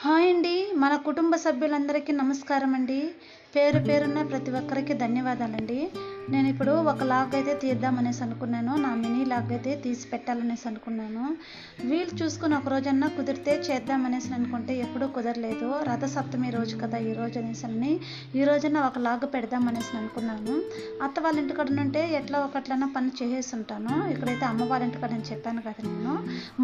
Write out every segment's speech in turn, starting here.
Hi అండి. మన కుటుంబ సభ్యులందరికీ నమస్కారం అండి. పేరు పేరున ప్రతి ఒక్కరికి ధన్యవాదాలండి. నేను ఇప్పుడు ఒక లాగ్ అయితే తీద్దామనేసి అనుకున్నాను. నా మినీ లాగ్ అయితే తీసి పెట్టాలనేసి అనుకున్నాను. వీలు చూసుకుని ఒక రోజన్నా కుదిరితే చేద్దామనేసి అనుకుంటే ఎప్పుడూ కుదరలేదు. రథసప్తమి రోజు కదా ఈ రోజు అనేసి ఈ రోజున ఒక లాగ్ పెడదామనేసి అనుకున్నాను. అత్త వాళ్ళ ఇంటికాడ నుంటే ఎట్లా ఒకట్లన్నా పని చేసేసి ఉంటాను. ఇక్కడైతే అమ్మ వాళ్ళ ఇంటికాడ అని చెప్పాను కదా నేను.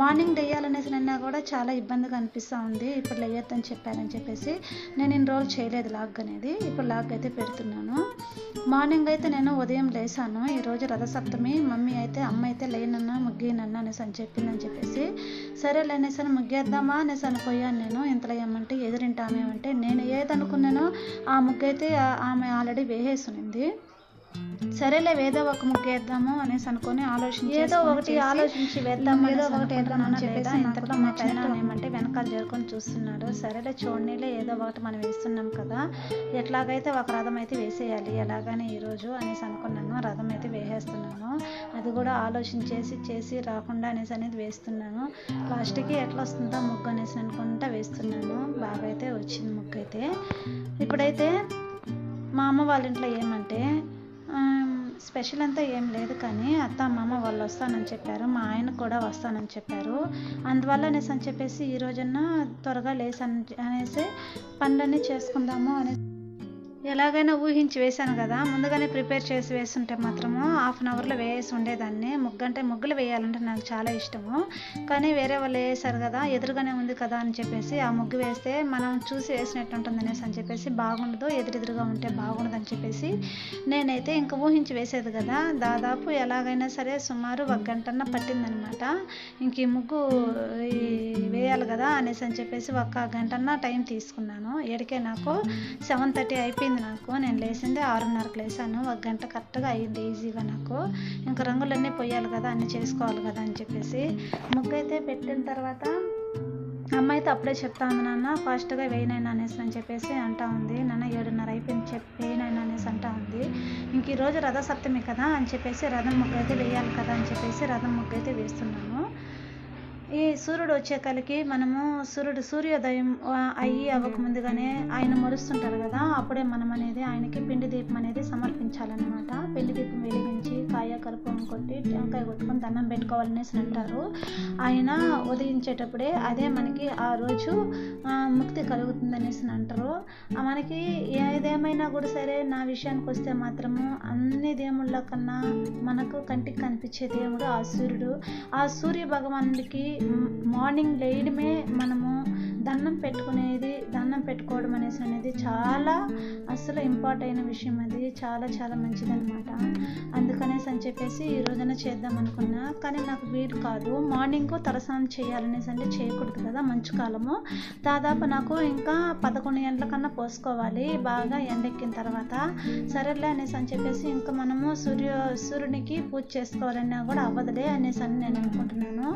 మార్నింగ్ వేయాలనేసి నిన్నా కూడా చాలా ఇబ్బందిగా అనిపిస్తూ ఉంది. ఇప్పుడు వేయొద్దని చెప్పారని చెప్పేసి నేను ఇన్ని రోజులు చేయలేదు లాగ్ అనేది. ఇప్పుడు లాగ్ అయితే పెడుతున్నాను. మార్నింగ్ అయితే నేను ఉదయం లేసాను. ఈరోజు రథసప్తమి. మమ్మీ అయితే అమ్మ అయితే లేనన్నా ముగ్గేనన్నా అనేసి అని చెప్పిందని చెప్పేసి సరే లేనేసి ముగ్గేద్దామా అనేసి పోయాను నేను. ఇంతలో ఏమంటే ఎదురింటామేమంటే నేను ఏదనుకున్నానో ఆ ముగ్గు అయితే ఆమె ఆల్రెడీ వేసేసునింది. సరేలే ఏదో ఒక ముగ్గు వేద్దాము అనేసి అనుకొని ఆలోచించి వేద్దాము ఏదో ఒకటి వేద్దామని చెప్పేసి ఇంతలో మా పైన ఏమంటే వెనకాల చేరుకొని చూస్తున్నాడు. సరేలే చూడనిలే ఏదో ఒకటి మనం వేస్తున్నాం కదా, ఎట్లాగైతే ఒక రథం అయితే వేసేయాలి ఎలాగని ఈరోజు అనేసి అనుకున్నాను. రథం అయితే వేసేస్తున్నాను. అది కూడా చేసి రాకుండా అనేసి అనేది వేస్తున్నాను. లాస్ట్కి ఎట్లా వస్తుందో ముగ్గు అనేసి అనుకుంటా వేస్తున్నాను. బాగా అయితే వచ్చింది ముగ్గు అయితే. ఇప్పుడైతే మా అమ్మ వాళ్ళ ఇంట్లో ఏమంటే స్పెషల్ అంతా ఏం లేదు, కానీ అత్త మామ వాళ్ళు వస్తానని చెప్పారు. మా ఆయన కూడా వస్తానని చెప్పారు. అందువల్ల అనేసి అని చెప్పేసి ఈ రోజన్నా త్వరగా అనేసి పనులన్నీ చేసుకుందాము అనేసి ఎలాగైనా ఊహించి వేశాను కదా. ముందుగానే ప్రిపేర్ చేసి వేస్తుంటే మాత్రము హాఫ్ అన్ అవర్లో వేసి ఉండేదాన్ని. ముగ్గులు వేయాలంటే నాకు చాలా ఇష్టము, కానీ వేరే వాళ్ళు వేసారు కదా, ఎదురుగానే ఉంది కదా అని చెప్పేసి ఆ ముగ్గు వేస్తే మనం చూసి వేసినట్టు ఉంటుంది అనేసి అని చెప్పేసి బాగుండదు, ఎదురుగా ఉంటే బాగుండదు అని చెప్పేసి నేనైతే ఇంకా ఊహించి వేసేది కదా. దాదాపు ఎలాగైనా సరే సుమారు 1 గంటన్న పట్టిందనమాట. ఇంక ఈ ముగ్గు వేయాలి కదా అనేసి అని చెప్పేసి 1 గంటన్న టైం తీసుకున్నాను. ఏడికే నాకు 7:30 అయిపోయింది. నేను లేచింది 6:30కి లేసాను. 1 గంట కరెక్ట్గా అయ్యింది ఈజీగా నాకు. ఇంకా రంగులన్నీ పోయాలి కదా, అన్నీ చేసుకోవాలి కదా అని చెప్పేసి ముగ్గు అయితే పెట్టిన తర్వాత అమ్మ అయితే అప్పుడే చెప్తా ఉంది, నాన్న ఫాస్ట్గా వేయనైనా అనేసి అని చెప్పేసి అంటా ఉంది. నాన్న 7:30 అయిపోయింది వేయనైనా అనేసి అంటా ఉంది. ఇంక ఈరోజు రథసప్తమి కదా అని చెప్పేసి రథం ముగ్గు అయితే వేయాలి కదా అని చెప్పేసి రథం ముగ్గు అయితే వేస్తున్నాను. ఈ సూర్యుడు వచ్చేకలికి మనము సూర్యోదయం అవ్వక ముందుగానే ఆయన మరుస్తుంటారు కదా, అప్పుడే మనం అనేది ఆయనకి పిండి దీపం అనేది సమర్పించాలన్నమాట. పిండి దీపం వెలిగించి కాయ కర్పూరం కొట్టి టెంకాయ కొట్టుకొని దండం పెట్టుకోవాలనేసి అంటారు. ఆయన ఉదయించేటప్పుడే అదే మనకి ఆ రోజు ముక్తి కలుగుతుంది అనేసి అంటారు. మనకి ఏదేమైనా కూడా సరే నా విషయానికి వస్తే మాత్రము అన్ని దేవుళ్ళ కన్నా మనకు కంటికి కనిపించే దేవుడు ఆ సూర్యుడు. ఆ సూర్య భగవానుడికి మార్నింగ్ లేయడమే మనము దండం పెట్టుకోవడం అనేది చాలా అసలు ఇంపార్టెంట్ అయిన విషయం. అది చాలా చాలా మంచిదన్నమాట. అందుకనేసి అని చెప్పేసి ఈ రోజున చేద్దాం అనుకున్నా, కానీ నాకు వీలు కాదు. మార్నింగ్ తలస్నానం చేయాలనేసి అంటే చేయకూడదు కదా, మంచు కాలము. దాదాపు నాకు ఇంకా 11 గంటల కన్నా పోసుకోవాలి బాగా ఎండెక్కిన తర్వాత. సరేలే అనేసి అని చెప్పేసి ఇంకా మనము సూర్యునికి పూజ చేసుకోవాలన్నా కూడా అవ్వదులే అనేసి అని నేను అనుకుంటున్నాను.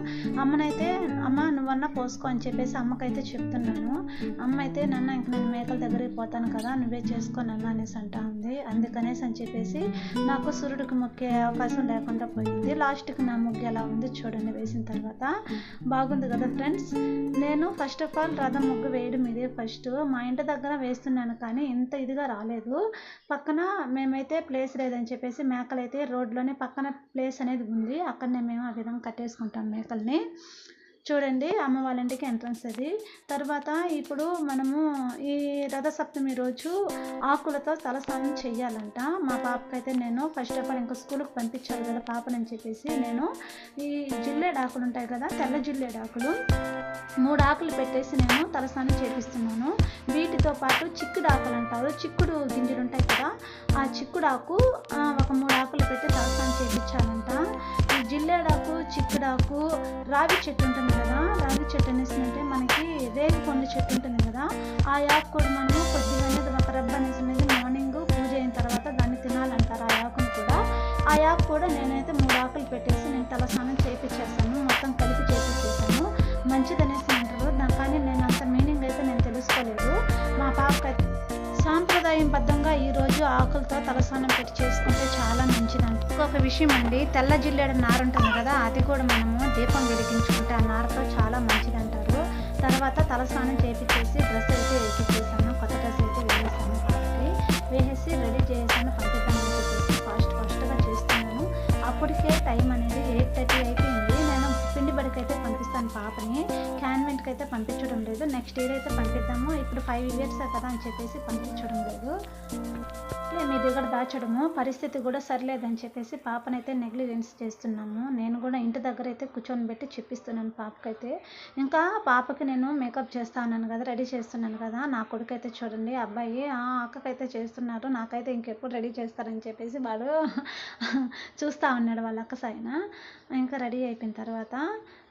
అమ్మనైతే అమ్మ నువ్వన్నా పోసుకో అని చెప్పేసి అమ్మకైతే చెప్తున్నాను. అమ్మ అయితే నన్ను ఇంక నేను మేకల దగ్గరికి పోతాను కదా, నువ్వే చేసుకోనన్నా అనేసి అంటా ఉంది. అందుకనేసి అని చెప్పేసి నాకు సూర్యుడికి మొక్కే అవకాశం లేకుండా పోయింది. లాస్ట్కి నా ముగ్గు ఎలా ఉంది చూడండి వేసిన తర్వాత. బాగుంది కదా ఫ్రెండ్స్. నేను ఫస్ట్ ఆఫ్ ఆల్ రథం ముగ్గు వేయడం ఇదే ఫస్ట్. మా ఇంటి దగ్గర వేస్తున్నాను కానీ ఇంత ఇదిగా రాలేదు. పక్కన మేమైతే ప్లేస్ లేదని చెప్పేసి మేకలైతే రోడ్లోనే పక్కన ప్లేస్ అనేది ఉంది, అక్కడనే మేము ఆ విధంగా కట్టేసుకుంటాం మేకల్ని. చూడండి అమ్మ వాళ్ళ ఇంటికి ఎంట్రన్స్ అది. తర్వాత ఇప్పుడు మనము ఈ రథసప్తమి రోజు ఆకులతో తలస్నానం చెయ్యాలంట. మా పాపకైతే నేను ఫస్ట్ ఆఫ్ ఆల్ ఇంకా స్కూల్కి పంపించాలి కదా పాపనని చెప్పేసి నేను ఈ జిల్లేడాకులు ఉంటాయి కదా, తెల్ల జిల్లేడాకులు 3 ఆకులు పెట్టేసి నేను తలస్నానం చేపిస్తున్నాను. వీటితో పాటు చిక్కుడు ఆకులు అంటారు, చిక్కుడు గింజలు ఉంటాయి కదా, ఆ చిక్కుడాకు ఒక 3 ఆకులు పెట్టి తలస్నానం చేయించాలంట. ఈ జిల్లేడాకు, చిక్కుడాకు, రావి చెట్టు ఉంటుంది కదా, రావి చెట్టు అనేసి అంటే మనకి రేగు పండు చెట్టు ఉంటుంది కదా, ఆ ఆకు కూడా మనము కొద్దిగా అనేది ఒక రబ్బ అనేసి అనేది మార్నింగ్ పూజ అయిన తర్వాత దాన్ని తినాలంటారు. ఆ ఆకును కూడా ఆ ఆకు కూడా నేనైతే 3 ఆకులు పెట్టేసి నేను తలస్నానం చేయించేస్తాను, మొత్తం కలిపి చేయించేసాను. మంచిదనేసి అంటారు, కానీ నేను అంత మీనింగ్ అయితే నేను తెలుసుకోలేదు. మా పాపకైతే సాంప్రదాయబద్ధంగా ఈరోజు ఆకులతో తలస్నానం పెట్టి చేసుకుంటే చాలా మంచిదంట. ఇంకొక విషయం అండి, తెల్ల జిల్లేడు నార ఉంటుంది కదా, అది కూడా మనము దీపం వెలిగించుకుంటే ఆ నారతో చాలా మంచిదంటారు. తర్వాత తలస్నానం చేయించేసి డ్రెస్ అయితే వేయించేసాను, కొత్త డ్రెస్ అయితే వేసేసాను పాపకి. వేసేసి రెడీ చేసాను, పంపిద్దామని చెప్పేసి ఫాస్ట్గా చేస్తున్నాను. అప్పటికే టైం అనేది 8:30 అయిపోయింది. నేను పిండి బడికి అయితే పంపిస్తాను పాపని, కాన్వెంట్కి అయితే పంపించడం లేదు. నెక్స్ట్ ఇయర్ అయితే పంపిద్దాము, ఇప్పుడు 5 years కదా అని చెప్పేసి పంపించడం లేదు. మీ దగ్గర దాచడము పరిస్థితి కూడా సరిలేదని చెప్పేసి పాపనైతే నెగ్లిజెన్స్ చేస్తున్నాము. నేను కూడా ఇంటి దగ్గర అయితే కూర్చొని పెట్టి చెప్పిస్తున్నాను పాపకైతే. ఇంకా పాపకి నేను మేకప్ చేస్తా ఉన్నాను కదా, రెడీ చేస్తున్నాను కదా. నా కొడుకు అయితే చూడండి, అబ్బాయి అక్కకైతే చేస్తున్నారు, నాకైతే ఇంకెప్పుడు రెడీ చేస్తారని చెప్పేసి వాడు చూస్తూ ఉన్నాడు వాళ్ళ అక్క సైన. ఇంకా రెడీ అయిపోయిన తర్వాత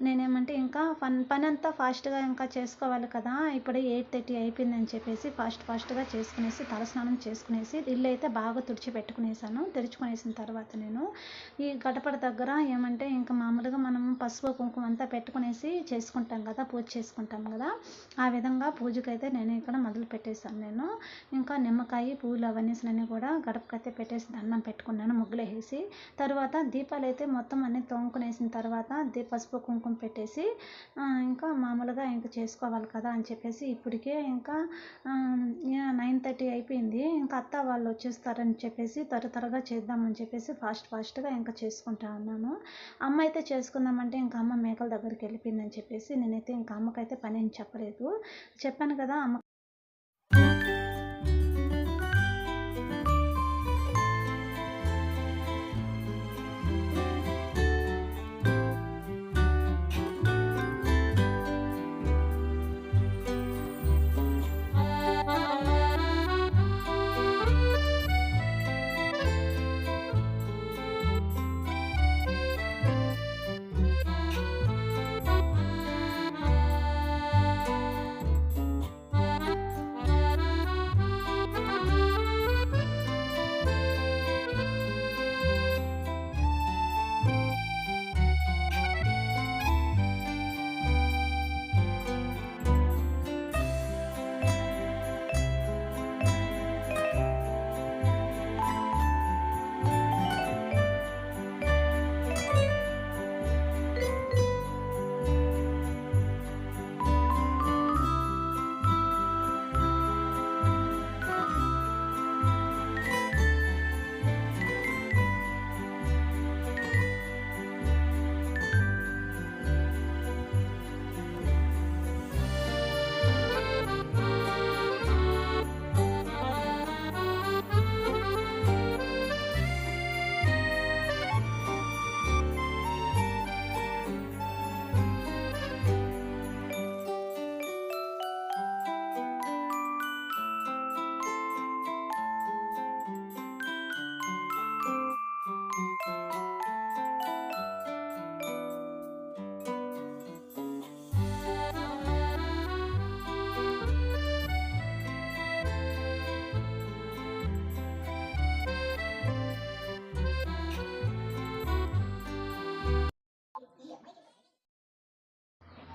నేనేమంటే ఇంకా పని అంతా ఫాస్ట్గా ఇంకా చేసుకోవాలి కదా. ఇప్పుడు 8:30 అయిపోయిందని చెప్పేసి ఫాస్ట్గా చేసుకునేసి తలస్నానం చేసుకునేసి ఇల్లు అయితే బాగా తుడిచిపెట్టుకునేసాను. తెరుచుకునేసిన తర్వాత నేను ఈ గడపడ దగ్గర ఏమంటే ఇంకా మామూలుగా మనం పసుపు కుంకుమ అంతా పెట్టుకునేసి చేసుకుంటాం కదా, పూజ చేసుకుంటాం కదా. ఆ విధంగా పూజకైతే నేను ఇక్కడ మొదలు పెట్టేశాను. నేను ఇంకా నిమ్మకాయ పూలు అవన్నీ కూడా గడపకైతే పెట్టేసి దండం పెట్టుకున్నాను, ముగ్గులు వేసి. తర్వాత దీపాలు అయితే మొత్తం అన్నీ తోముకునేసిన తర్వాత పసుపు కుంకుమ పెట్టేసి ఇంకా మామూలుగా ఇంకా చేసుకోవాలి కదా అని చెప్పేసి ఇప్పటికే ఇంకా 9:30 అయిపోయింది. ఇంకా అత్త వాళ్ళు వచ్చేస్తారని చెప్పేసి త్వరగా చేద్దామని చెప్పేసి ఫాస్ట్గా ఇంకా చేసుకుంటా ఉన్నాను. అమ్మ అయితే చేసుకుందామంటే ఇంకా అమ్మ మేకల దగ్గరికి వెళ్ళిపోయిందని చెప్పేసి నేనైతే ఇంకా అమ్మకైతే పని ఏం చెప్పలేదు. చెప్పాను కదా అమ్మ.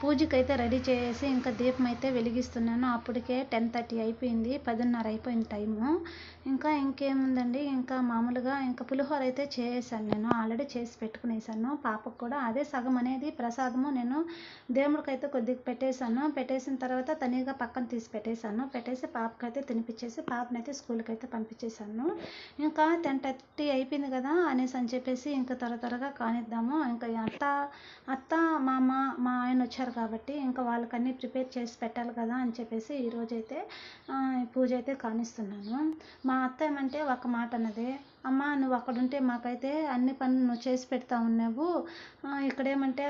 పూజకైతే రెడీ చేసి ఇంకా దీపం అయితే వెలిగిస్తున్నాను. అప్పటికే 10:30 అయిపోయింది, 10:30 అయిపోయింది టైము. ఇంకా ఇంకేముందండి, ఇంకా మామూలుగా ఇంకా పులిహోర అయితే చేసాను, నేను ఆల్రెడీ చేసి పెట్టుకునేసాను. పాపకు కూడా అదే సగం అనేది ప్రసాదము నేను దేవుడికైతే కొద్దిగా పెట్టేసిన తర్వాత తనిగా పక్కన తీసి పెట్టేసి పాపకైతే తినిపించేసి పాపనైతే స్కూల్కి అయితే పంపించేశాను. ఇంకా 10:30 అయిపోయింది కదా అనేసి అని చెప్పేసి ఇంకా త్వరగా కానిద్దాము. ఇంకా అత్త మా ఆయన వచ్చారు కాబట్టి ఇంకా వాళ్ళకన్నీ ప్రిపేర్ చేసి పెట్టాలి కదా అని చెప్పేసి ఈరోజైతే పూజ అయితే కానిస్తున్నాను. మా అత్త ఏమంటే ఒక మాట అన్నది, అమ్మ నువ్వు అక్కడ ఉంటే మాకైతే అన్ని పనులు నువ్వు చేసి పెడతా ఉన్నావు, ఇక్కడేమంటే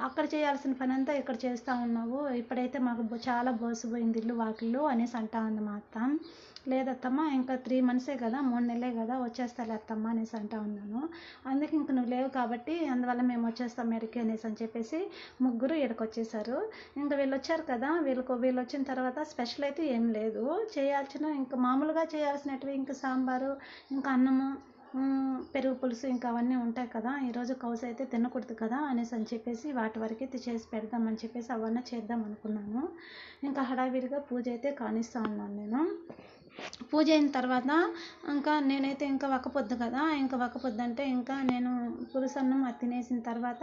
అక్కడ చేయాల్సిన పని అంతా ఇక్కడ చేస్తూ ఉన్నావు, ఇప్పుడైతే మాకు చాలా బోసిపోయింది ఇల్లు వాకిళ్ళు అనేసి అంటా ఉంది మా అత్త. లేదత్తమ్మ ఇంకా 3 months కదా, 3 నెలలే కదా, వచ్చేస్తాలే అత్తమ్మ అనేసి అంటా ఉన్నాను. అందుకే ఇంక నువ్వు లేవు కాబట్టి అందువల్ల మేము వచ్చేస్తాం మెరికి అనేసి అని చెప్పేసి ముగ్గురు ఇక్కడికి వచ్చేసారు. ఇంకా వీళ్ళు వచ్చారు కదా, వీళ్ళు వచ్చిన తర్వాత స్పెషల్ అయితే ఏం లేదు, ఇంకా మామూలుగా చేయాల్సినవి ఇంకా సాంబారు, ఇంకా అన్నము, పెరుగు పులుసు ఇంకా అవన్నీ ఉంటాయి కదా. ఈరోజు కౌసు అయితే తినకూడదు కదా అనేసి అని చెప్పేసి వాటి వరకు అయితే చేసి పెడదామని చెప్పేసి అవన్నీ చేద్దాం అనుకున్నాను. ఇంకా హడావిడిగా పూజ అయితే కానిస్తూ ఉన్నాను నేను. పూజ అయిన తర్వాత ఇంకా నేనైతే ఇంకా ఒక్కపొద్దు కదా, ఇంకా ఒక్కపొద్దు అంటే ఇంకా నేను పులుసన్నం అది తినేసిన తర్వాత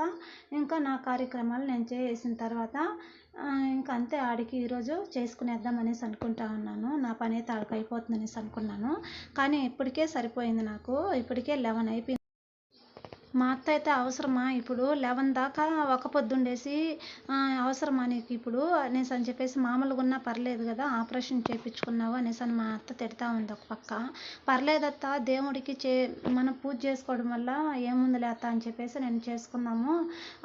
ఇంకా నా కార్యక్రమాలు నేను చేసిన తర్వాత ఇంకా అంతే ఆడికి ఈరోజు చేసుకునేద్దాం అనేసి అనుకుంటా ఉన్నాను. నా పని అయితే ఆడికి అయిపోతుంది అనేసి అనుకున్నాను. కానీ ఇప్పటికే సరిపోయింది నాకు. ఇప్పటికే 11 అయిపోయింది. మా అత్త అయితే అవసరమా ఇప్పుడు 11 దాకా ఒక పొద్దుండేసి అవసరమా నీకు ఇప్పుడు అనేసి అని చెప్పేసి మామూలుగా ఉన్నా పర్లేదు కదా, ఆపరేషన్ చేయించుకున్నావు అనేసి అని మా అత్త తిడతా ఉంది ఒక పక్క. పర్లేదత్త, దేవుడికి మనం పూజ చేసుకోవడం వల్ల ఏముందిలే అత్త అని చెప్పేసి నేను చేసుకున్నాము,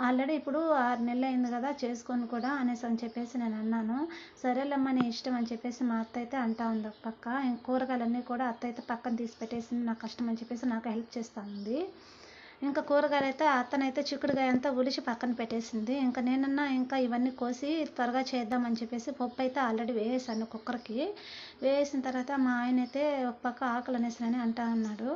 ఆల్రెడీ ఇప్పుడు 6 నెలలు అయింది కదా చేసుకొని కూడా అనేసి అని చెప్పేసి నేను అన్నాను. సరేలేమ్మా నీ ఇష్టం అని చెప్పేసి మా అత్త అయితే అంటా ఉంది ఒక పక్క. కూరగాయలన్నీ కూడా అత్త అయితే పక్కన తీసి పెట్టేసింది, నాకు కష్టం అని చెప్పేసి నాకు హెల్ప్ చేస్తూ ఉంది. ఇంకా కూరగాయలు అయితే అత్తనైతే చిక్కుడుకాయ అంతా ఉలిచి పక్కన పెట్టేసింది. ఇంకా నేనన్నా ఇంకా ఇవన్నీ కోసి త్వరగా చేద్దామని చెప్పేసి పప్పు అయితే ఆల్రెడీ వేసాను కుక్కర్కి. వేసిన తర్వాత మా ఆయన అయితే ఒక పక్క ఆకలి అనేసి అంటా ఉన్నాడు.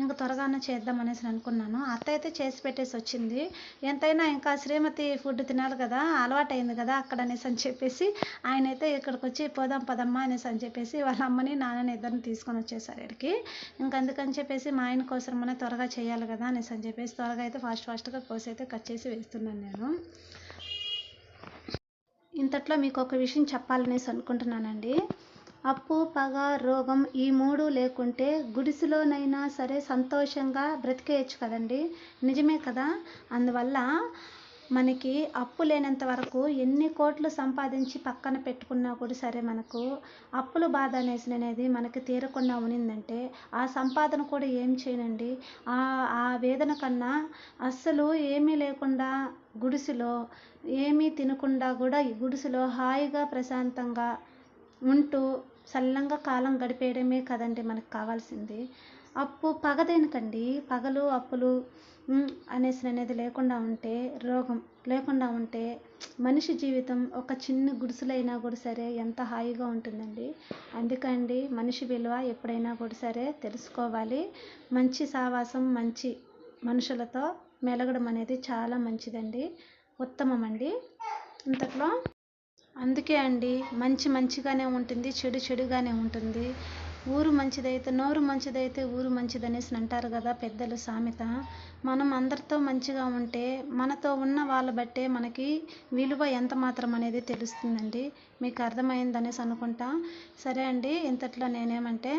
ఇంకా త్వరగానే చేద్దాం అనేసి అనుకున్నాను. అత్త అయితే చేసి పెట్టేసి వచ్చింది. ఎంతైనా ఇంకా శ్రీమతి ఫుడ్ తినాలి కదా, అలవాటైంది కదా అక్కడ అనేసి అని చెప్పేసి ఆయన అయితే ఇక్కడికి వచ్చి పోదాం పదమ్మా అనేసి అని చెప్పేసి వాళ్ళ అమ్మని నాన్నని ఇద్దరిని తీసుకొని వచ్చేసారు ఇక్కడికి. ఇంకా అందుకని చెప్పేసి మా ఆయన కోసమనే త్వరగా చేయాలి కదా అనేసి అని చెప్పేసి త్వరగా అయితే ఫాస్ట్గా కోసి అయితే కట్ చేసి వేస్తున్నాను నేను. ఇంతట్లో మీకు ఒక విషయం చెప్పాలనేసి అనుకుంటున్నానండి. అప్పు, పగ, రోగం ఈ 3 లేకుంటే గుడిసెలోనైనా సరే సంతోషంగా బ్రతికేయచ్చు కదండి. నిజమే కదా. అందువల్ల మనకి అప్పు లేనంత వరకు ఎన్ని కోట్లు సంపాదించి పక్కన పెట్టుకున్నా కూడా సరే, మనకు అప్పుల బాధ అనేది మనకి తీరకుండా ఉనిందంటే ఆ సంపాదన కూడా ఏం చేయనండి. ఆ వేదన కన్నా అస్సలు ఏమీ లేకుండా గుడిసెలో ఏమీ తినకుండా కూడా ఈ గుడిసెలో హాయిగా ప్రశాంతంగా ఉంటూ చల్లంగా కాలం గడిపేయడమే కదండి మనకు కావాల్సింది. అప్పు పగ దేనికండి, పగలు అప్పులు అనేది లేకుండా ఉంటే, రోగం లేకుండా ఉంటే మనిషి జీవితం ఒక చిన్న గుడిసెలైనా కూడా సరే ఎంత హాయిగా ఉంటుందండి. అందుకండి మనిషి విలువ ఎప్పుడైనా కూడా సరే తెలుసుకోవాలి. మంచి సావాసం, మంచి మనుషులతో మెలగడం అనేది చాలా మంచిదండి, ఉత్తమం అండి. ఇంతట్లో అందుకే అండి మంచి మంచిగానే ఉంటుంది, చెడు చెడుగానే ఉంటుంది. ఊరు మంచిదైతే నోరు మంచిదైతే ఊరు మంచిదనేసి అంటారు కదా పెద్దలు సామెత. మనం అందరితో మంచిగా ఉంటే మనతో ఉన్న వాళ్ళ బట్టే మనకి విలువ ఎంత మాత్రం అనేది తెలుస్తుందండి. మీకు అర్థమైందనేసి అనుకుంటా. సరే అండి, ఇంతట్లో నేనేమంటే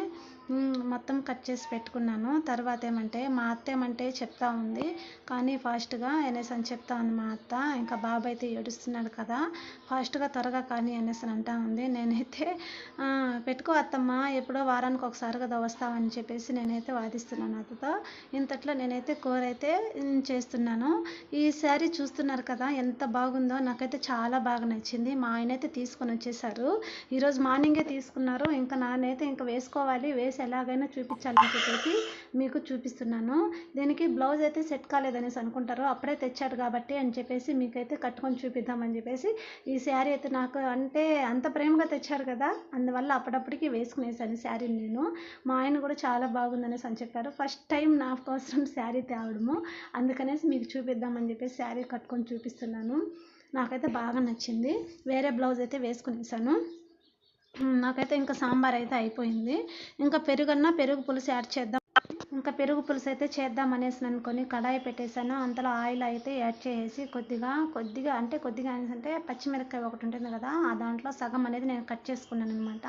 మొత్తం కట్ చేసి పెట్టుకున్నాను. తర్వాత ఏమంటే మా అత్త ఏమంటే చెప్తా ఉంది కానీ ఫాస్ట్గా అనేసి అని చెప్తా ఉంది మా అత్త. ఇంకా బాబాయ్ అయితే ఏడుస్తున్నాడు కదా, ఫాస్ట్గా త్వరగా కానీ అనేసి అంటా ఉంది. నేనైతే పెట్టుకో అత్తమ్మ, ఎప్పుడో వారానికి ఒకసారి కదా వస్తామని చెప్పేసి నేనైతే వాదిస్తున్నాను అత్తతో. ఇంతట్లో నేనైతే కూర అయితే చేస్తున్నాను. ఈ శారీ చూస్తున్నారు కదా ఎంత బాగుందో, నాకైతే చాలా బాగా నచ్చింది. మా ఆయన అయితే తీసుకొని వచ్చేసారు, ఈరోజు మార్నింగే తీసుకున్నారు. ఇంకా నానైతే ఇంకా వేసుకోవాలి, వేసి ఎలాగైనా చూపించాలని చెప్పేసి మీకు చూపిస్తున్నాను. దీనికి బ్లౌజ్ అయితే సెట్ కాలేదనేసి అనుకుంటారు, అప్పుడే తెచ్చాడు కాబట్టి అని చెప్పేసి మీకైతే కట్టుకొని చూపిద్దామని చెప్పేసి ఈ శారీ అయితే నాకు అంటే అంత ప్రేమగా తెచ్చారు కదా, అందువల్ల అప్పుడప్పటికి వేసుకునేసాను శారీని నేను. మా ఆయన కూడా చాలా బాగుందనేసి అని చెప్పారు. ఫస్ట్ టైం నా కోసం శారీ తేవడము, అందుకనేసి మీకు చూపిద్దామని చెప్పేసి శారీ కట్టుకొని చూపిస్తున్నాను. నాకైతే బాగా నచ్చింది. వేరే బ్లౌజ్ అయితే వేసుకునేసాను. నాకైతే ఇంకా సాంబార్ అయితే అయిపోయింది. ఇంకా పెరుగు పులుసు యాడ్ చేద్దాం. ఇంకా పెరుగు పులుసు అయితే చేద్దాం అనేసి అనుకొని కడాయి పెట్టేశాను. అంతలో ఆయిల్ అయితే యాడ్ చేసి కొద్దిగా అంటే పచ్చిమిరపకాయ ఒకటి ఉంటుంది కదా, ఆ దాంట్లో సగం అనేది నేను కట్ చేసుకున్నాను అనమాట.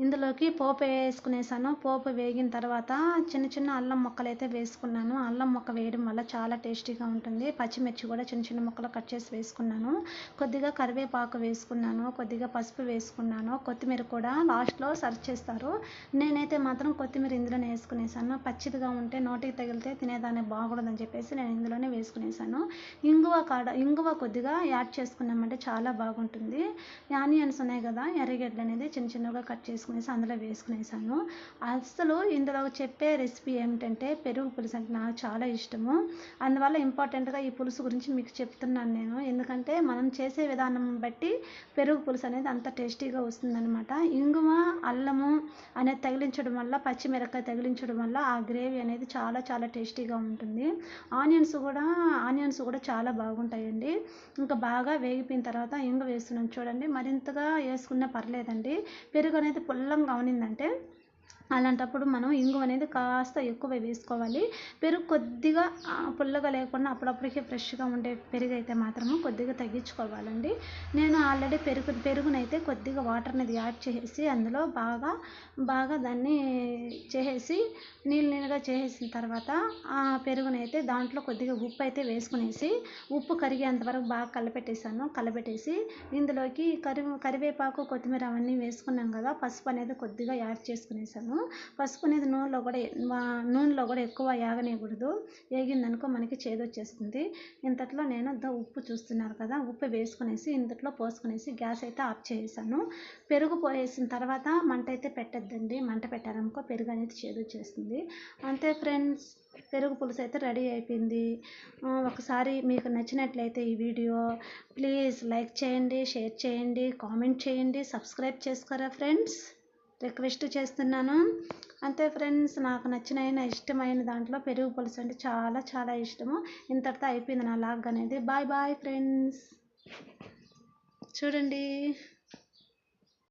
ఇందులోకి పోపు వేసుకునేసాను. పోపు వేగిన తర్వాత చిన్న చిన్న అల్లం ముక్కలు అయితే వేసుకున్నాను. అల్లం ముక్క వేయడం వల్ల చాలా టేస్టీగా ఉంటుంది. పచ్చిమిర్చి కూడా చిన్న చిన్న ముక్కలు కట్ చేసి వేసుకున్నాను. కొద్దిగా కరివేపాకు వేసుకున్నాను, కొద్దిగా పసుపు వేసుకున్నాను. కొత్తిమీర కూడా లాస్ట్లో సర్వ్ చేస్తారు, నేనైతే మాత్రం కొత్తిమీర ఇందులోనే వేసుకునేసాను. పచ్చిదిగా ఉంటే నోటికి తగిలితే తినేదానికి బాగుండదని చెప్పేసి నేను ఇందులోనే వేసుకునేసాను. ఇంగువ కొద్దిగా యాడ్ చేసుకున్నామంటే చాలా బాగుంటుంది. ఆనియన్స్ ఉన్నాయి కదా, ఎర్రగడ్డలు అనేది చిన్న చిన్నగా కట్ చేసుకునేసి అందులో వేసుకునేసాను. అసలు ఇందులో చెప్పే రెసిపీ ఏమిటంటే పెరుగు పులుసు అంటే నాకు చాలా ఇష్టము. అందువల్ల ఇంపార్టెంట్గా ఈ పులుసు గురించి మీకు చెప్తున్నాను నేను. ఎందుకంటే మనం చేసే విధానం బట్టి పెరుగు పులుసు అనేది అంత టేస్టీగా వస్తుందన్నమాట. ఇంగువ, అల్లము అనేది తగిలించడం వల్ల, పచ్చిమిరపకాయ తగిలించడం వల్ల ఆ గ్రేవీ అనేది చాలా చాలా టేస్టీగా ఉంటుంది. ఆనియన్స్ కూడా చాలా బాగుంటాయండి. ఇంకా బాగా వేగిపోయిన తర్వాత ఇంగువ వేస్తున్నాను చూడండి. మరింతగా వేసుకున్నా పర్లేదండి. పెరుగు అనేది పుల్లంగా ఉన్నిందంటే అలాంటప్పుడు మనం ఇంగువ అనేది కాస్త ఎక్కువ వేసుకోవాలి. పెరుగు కొద్దిగా పుల్లగా లేకుండా అప్పుడప్పటికే ఫ్రెష్గా ఉండే పెరుగు అయితే మాత్రము కొద్దిగా తగ్గించుకోవాలండి. నేను ఆల్రెడీ పెరుగునైతే కొద్దిగా వాటర్ అనేది యాడ్ చేసేసి అందులో బాగా దాన్ని చేసేసి నీళ్ళుగా చేసేసిన తర్వాత ఆ పెరుగునైతే దాంట్లో కొద్దిగా ఉప్పు అయితే వేసుకునేసి ఉప్పు కరిగేంత వరకు బాగా కలపెట్టేసి ఇందులోకి కరివేపాకు కొత్తిమీర అవన్నీ వేసుకున్నాం కదా, పసుపు అనేది కొద్దిగా యాడ్ చేసుకునేసాను. పసుపు అనేది నూనెలో కూడా ఎక్కువ యాగనీయకూడదు. ఏగిందనుకో మనకి చేదొచ్చేస్తుంది. ఇంతట్లో నేను ఉప్పు చూస్తున్నారు కదా, ఉప్పు వేసుకునేసి ఇంతట్లో పోసుకునేసి గ్యాస్ అయితే ఆఫ్ చేసేసాను. పెరుగు పోసేసిన తర్వాత మంట అయితే పెట్టద్దండి. మంట పెట్టారనుకో పెరుగు అనేది చేదొచ్చేస్తుంది. అంతే ఫ్రెండ్స్, పెరుగు పులుసు అయితే రెడీ అయిపోయింది. ఒకసారి మీకు నచ్చినట్లయితే ఈ వీడియో ప్లీజ్ లైక్ చేయండి, షేర్ చేయండి, కామెంట్ చేయండి, సబ్స్క్రైబ్ చేసుకోరా ఫ్రెండ్స్, రిక్వెస్ట్ చేస్తున్నాను. అంతే ఫ్రెండ్స్, నాకు నచ్చిన ఇష్టమైన దాంట్లో పెరుగు పులుసు అంటే చాలా చాలా ఇష్టము. ఇంతటితో అయిపోయింది నా లాగ్ అనేది. Bye bye friends. చూడండి.